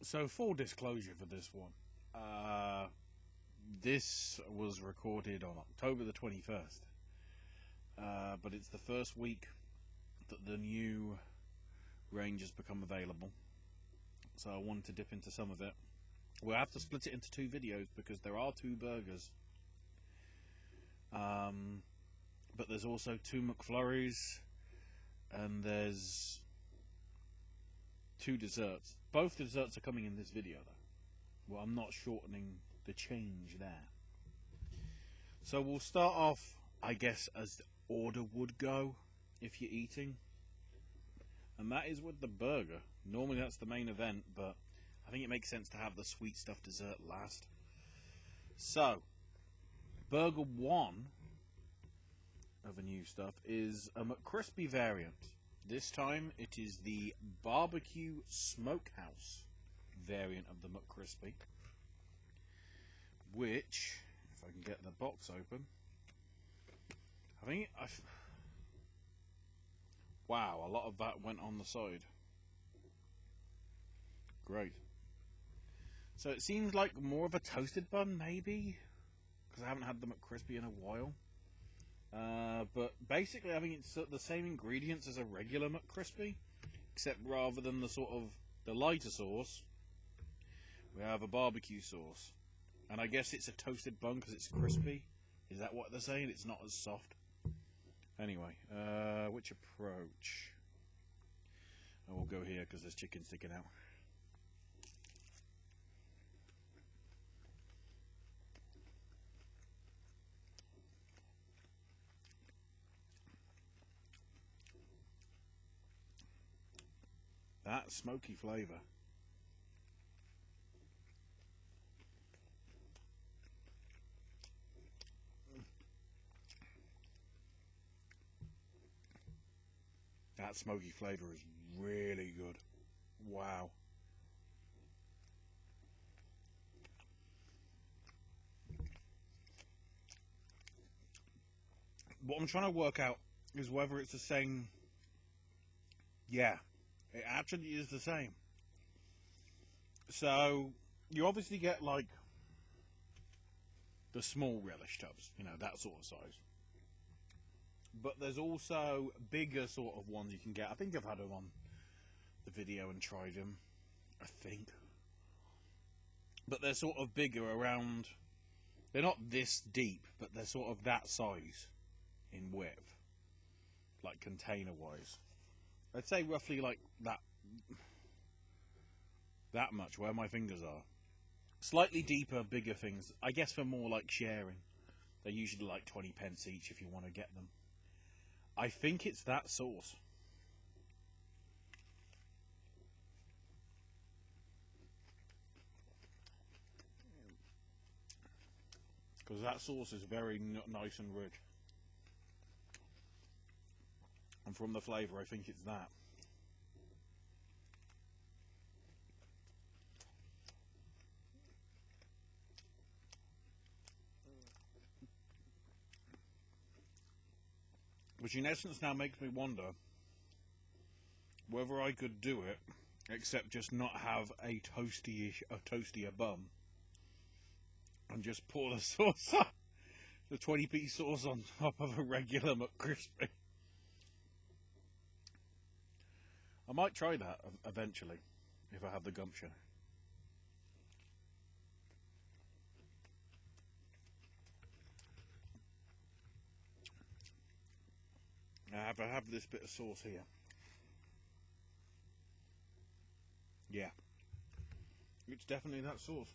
So, full disclosure for this one. This was recorded on October the 21st. But it's the first week that the new range has become available. So I wanted to dip into some of it. We'll have to split it into two videos because there are two burgers. But there's also two McFlurries. And there's two desserts. Both desserts are coming in this video though. Well, I'm not shortening the change there. So we'll start off, I guess, as the order would go if you're eating. And that is with the burger. Normally that's the main event, but I think it makes sense to have the sweet stuff dessert last. So, burger one of the new stuff is a McCrispy variant. This time it is the BBQ Smokehouse variant of the McCrispy, which, if I can get the box open, wow, a lot of that went on the side. Great. So it seems like more of a toasted bun, maybe, because I haven't had the McCrispy in a while. But basically, I think it's the same ingredients as a regular McCrispy, except rather than the sort of the lighter sauce, we have a barbecue sauce. And I guess it's a toasted bun because it's crispy. Is that what they're saying? It's not as soft. Anyway, which approach? Oh, we'll go here because there's chicken sticking out. That smoky flavour. That smoky flavour is really good. Wow. What I'm trying to work out is whether it's the same. Yeah, it actually is the same. So, you obviously get like the small relish tubs, you know, that sort of size. But there's also bigger sort of ones you can get. I think I've had them on the video and tried them, I think. But they're sort of bigger around, they're not this deep, but they're sort of that size in width, like container wise. I'd say roughly like that much, where my fingers are. Slightly deeper, bigger things, I guess for more like sharing. They're usually like 20 pence each if you want to get them. I think it's that sauce. Because that sauce is very nice and rich. And from the flavour, I think it's that. Which in essence now makes me wonder whether I could do it, except just not have a toastier bun, and just pour the sauce up, the 20p sauce on top of a regular McCrispy. I might try that eventually, if I have the gumption. I have this bit of sauce here. Yeah. It's definitely that sauce.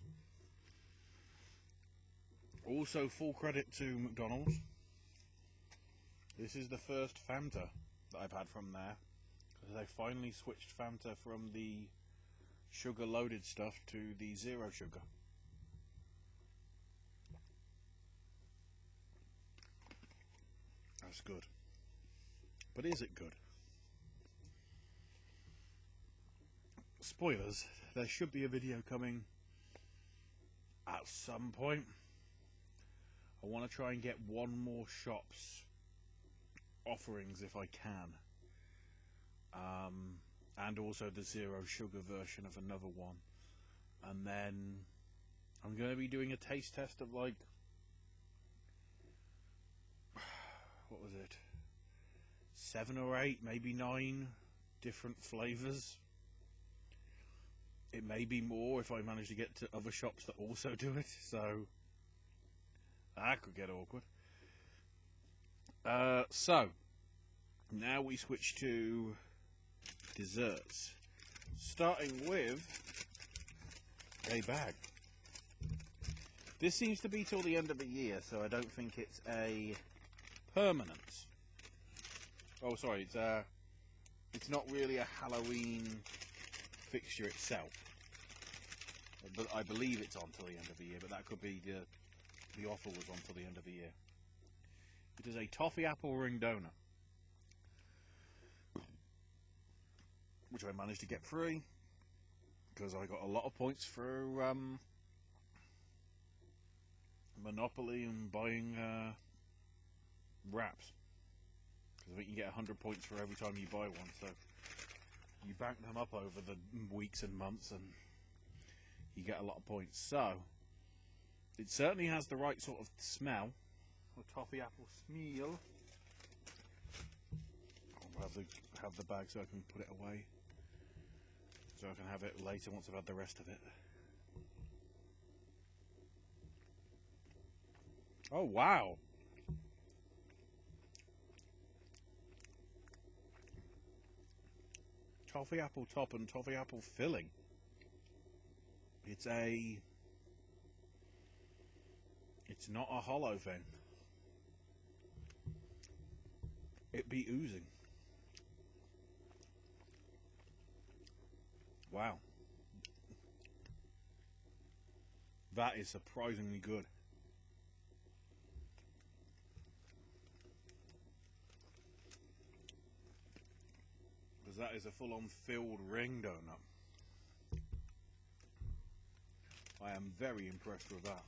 Also, full credit to McDonald's. This is the first Fanta that I've had from there. Because they finally switched Fanta from the sugar-loaded stuff to the zero sugar. That's good. But is it good? Spoilers, there should be a video coming at some point. I want to try and get one more shop's offerings if I can. And also the zero sugar version of another one. And then I'm going to be doing a taste test of like, what was it? 7 or 8, maybe 9 different flavors. It may be more if I manage to get to other shops that also do it, so that could get awkward. So now we switch to desserts, starting with a bag. This seems to be till the end of the year, so I don't think it's a permanent. Oh, sorry, it's not really a Halloween fixture itself, but I believe it's on till the end of the year. But that could be the offer was on till the end of the year. It is a Toffee Apple ring donut, which I managed to get free because I got a lot of points through Monopoly and buying wraps. Because I think you get 100 points for every time you buy one, so you bank them up over the weeks and months and you get a lot of points. So it certainly has the right sort of smell, a toffee apple smell. I'll have the bag so I can put it away, so I can have it later once I've had the rest of it. Oh wow! Toffee apple top and toffee apple filling. It's not a hollow thing. It be oozing. Wow. That is surprisingly good. Because that is a full-on filled ring donut. I am very impressed with that.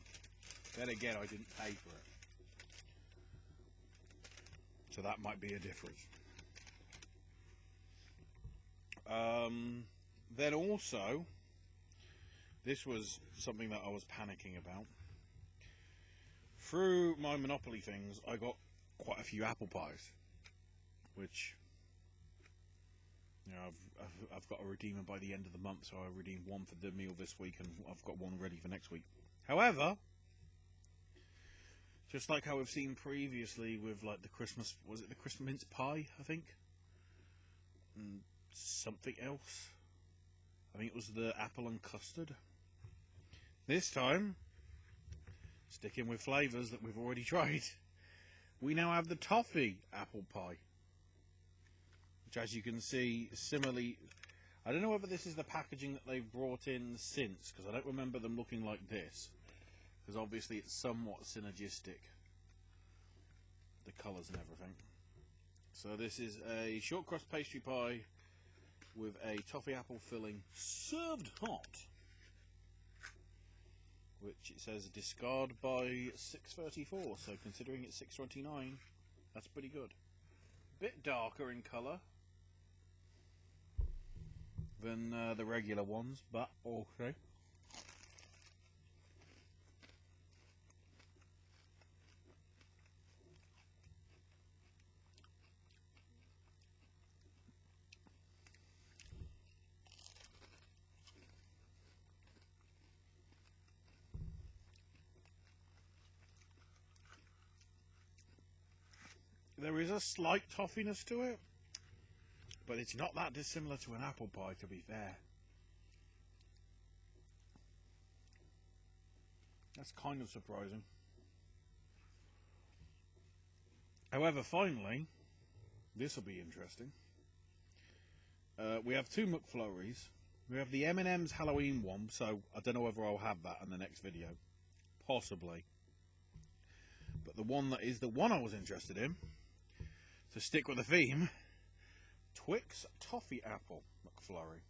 Then again, I didn't pay for it. So that might be a difference. Then also, this was something that I was panicking about. Through my Monopoly things, I got quite a few apple pies, which, you know, I've got to redeem them by the end of the month, so I redeemed one for the meal this week, and I've got one ready for next week. However, just like how we've seen previously with like the Christmas, was it the Christmas mince pie, I think? And something else. I think it was the apple and custard. This time, sticking with flavours that we've already tried, we now have the Toffee Apple Pie. Which, as you can see, similarly, I don't know whether this is the packaging that they've brought in since, because I don't remember them looking like this. Because obviously it's somewhat synergistic, the colours and everything. So this is a short crust pastry pie with a toffee apple filling, served hot, which it says discard by 6:34, so considering it's 6:29, that's pretty good. Bit darker in colour than the regular ones, but okay. There is a slight toffiness to it, but it's not that dissimilar to an apple pie, to be fair. That's kind of surprising. However, finally, this will be interesting. We have 2 McFlurries. We have the M&M's Halloween one, so I don't know whether I'll have that in the next video. Possibly. But the one that is the one I was interested in, to stick with the theme, Twix Toffee Apple McFlurry.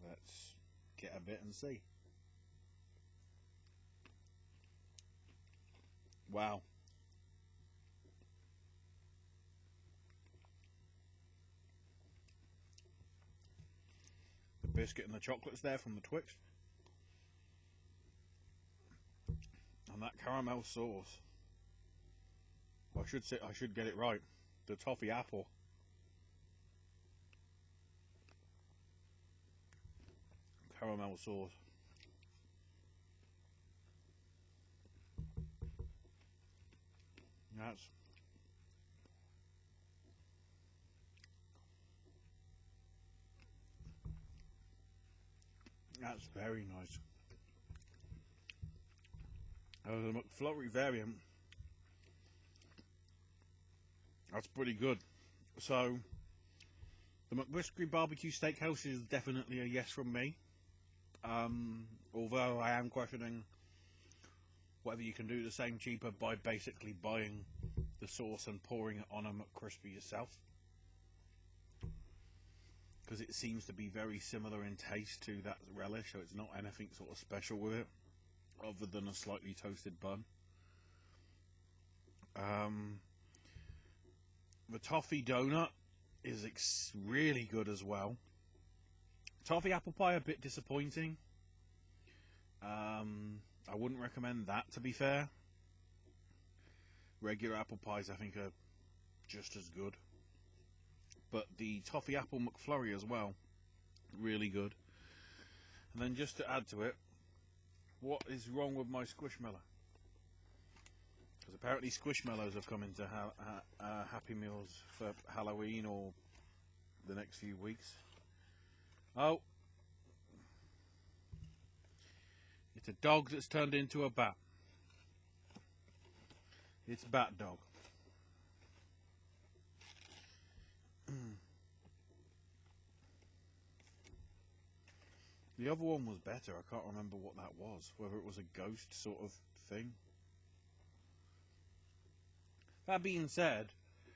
Let's get a bit and see. Wow. biscuit and the chocolates there from the Twix. And that caramel sauce. I should get it right. The Toffee Apple. Caramel sauce. That's very nice. The McFlurry variant, that's pretty good. So, the McCrispy BBQ Steakhouse is definitely a yes from me. Although I am questioning whether you can do the same cheaper by basically buying the sauce and pouring it on a McCrispy yourself. Because it seems to be very similar in taste to that relish, so it's not anything sort of special with it, other than a slightly toasted bun. The Toffee Donut is really good as well. Toffee Apple Pie, a bit disappointing. I wouldn't recommend that, to be fair. Regular apple pies, I think, are just as good. But the Toffee Apple McFlurry as well, really good. And then just to add to it, what is wrong with my Squishmallow? Because apparently Squishmallows have come into Happy Meals for Halloween or the next few weeks. Oh, it's a dog that's turned into a bat. It's Bat Dog. The other one was better. I can't remember what that was. Whether it was a ghost sort of thing. That being said,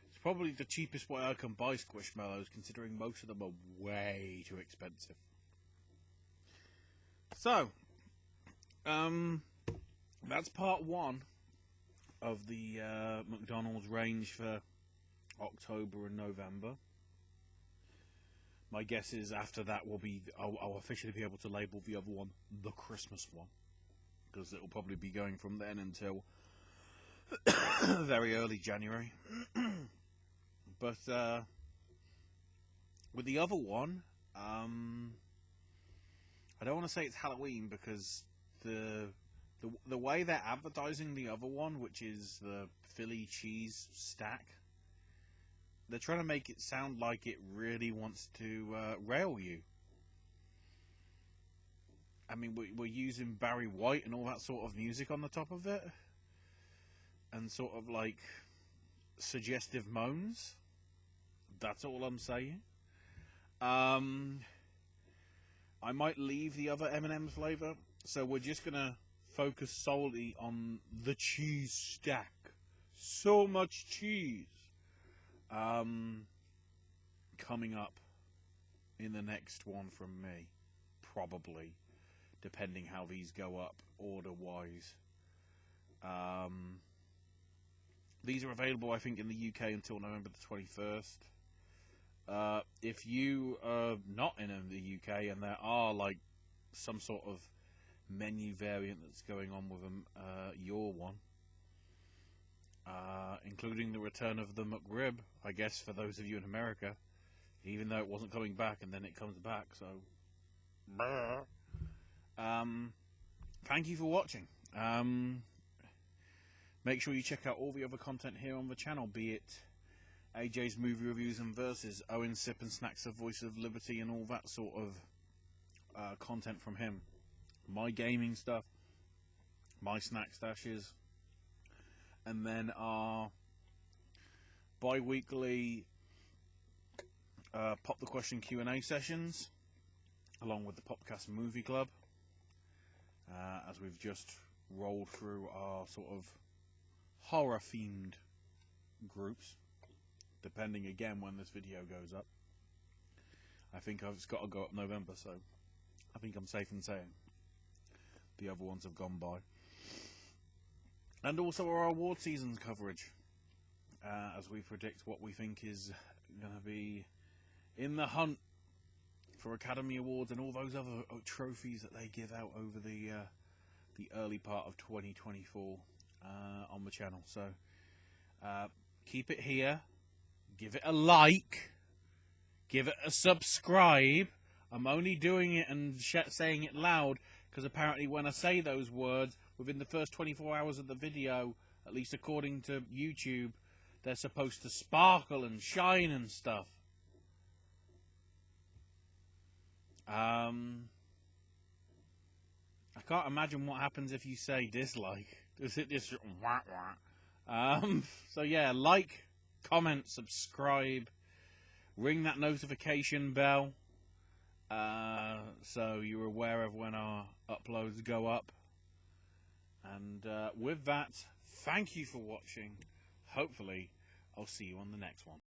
it's probably the cheapest way I can buy Squishmallows, considering most of them are way too expensive. So, that's part one of the McDonald's range for October and November. My guess is after that I'll officially be able to label the other one the Christmas one, because it'll probably be going from then until very early January. But with the other one, I don't want to say it's Halloween, because the way they're advertising the other one, which is the Philly cheese stack, they're trying to make it sound like it really wants to rail you. I mean, we're using Barry White and all that sort of music on the top of it, and sort of like suggestive moans. That's all I'm saying. I might leave the other M&M flavor, so we're just gonna focus solely on the cheese stack. So much cheese. Coming up in the next one from me, probably, depending how these go up order-wise. These are available, I think, in the UK until November the 21st. If you are not in the UK and there are like some sort of menu variant that's going on with your one, including the return of the McRib, I guess, for those of you in America, even though it wasn't coming back and then it comes back, so thank you for watching. Make sure you check out all the other content here on the channel, be it AJ's movie reviews and verses, Owen's Sip and Snacks, the Voice of Liberty, and all that sort of content from him, my gaming stuff, my snack stashes, and then our bi-weekly Pop the Question Q&A sessions, along with the Popcast Movie Club, as we've just rolled through our sort of horror-themed groups, depending again when this video goes up. I think it's got to go up November, so I think I'm safe in saying the other ones have gone by. And also our award seasons coverage, as we predict what we think is going to be in the hunt for Academy Awards and all those other trophies that they give out over the early part of 2024 on the channel. So keep it here. Give it a like. Give it a subscribe. I'm only doing it and saying it loud because apparently when I say those words, within the first 24 hours of the video, at least according to YouTube, they're supposed to sparkle and shine and stuff. I can't imagine what happens if you say dislike. Does it just wah wah? So yeah, like, comment, subscribe, ring that notification bell, so you're aware of when our uploads go up. And with that, thank you for watching. Hopefully, I'll see you on the next one.